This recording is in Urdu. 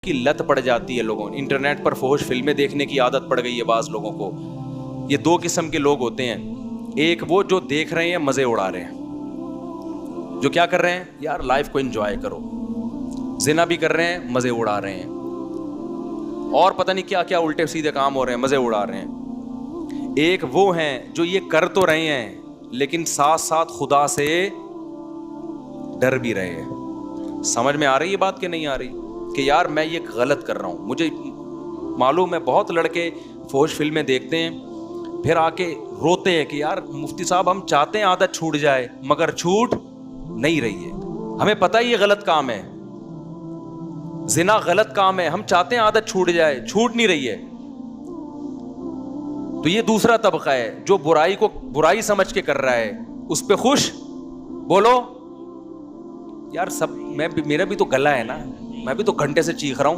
کی لت پڑ جاتی ہے لوگوں. انٹرنیٹ پر فحش فلمیں دیکھنے کی عادت پڑ گئی ہے بعض لوگوں کو. یہ دو قسم کے لوگ ہوتے ہیں. ایک وہ جو دیکھ رہے ہیں مزے اڑا رہے ہیں, جو کیا کر رہے ہیں, یار لائف کو انجوائے کرو, زنا بھی کر رہے ہیں, مزے اڑا رہے ہیں, اور پتہ نہیں کیا کیا الٹے سیدھے کام ہو رہے ہیں, مزے اڑا رہے ہیں. ایک وہ ہیں جو یہ کر تو رہے ہیں لیکن ساتھ ساتھ خدا سے ڈر بھی رہے ہیں. سمجھ میں آ رہی ہے بات کہ نہیں آ رہی, کہ یار میں یہ غلط کر رہا ہوں. مجھے معلوم ہے بہت لڑکے فحش فلمیں دیکھتے ہیں, پھر آ کے روتے ہیں کہ یار مفتی صاحب ہم چاہتے ہیں عادت چھوٹ جائے مگر چھوٹ نہیں رہی ہے. ہمیں پتہ ہی یہ غلط کام ہے, زنا غلط کام ہے, ہم چاہتے ہیں عادت چھوٹ جائے, چھوٹ نہیں رہی ہے. تو یہ دوسرا طبقہ ہے جو برائی کو برائی سمجھ کے کر رہا ہے, اس پہ خوش. بولو یار سب, میرا بھی تو گلا ہے نا, میں بھی تو گھنٹے سے چیخ رہا ہوں.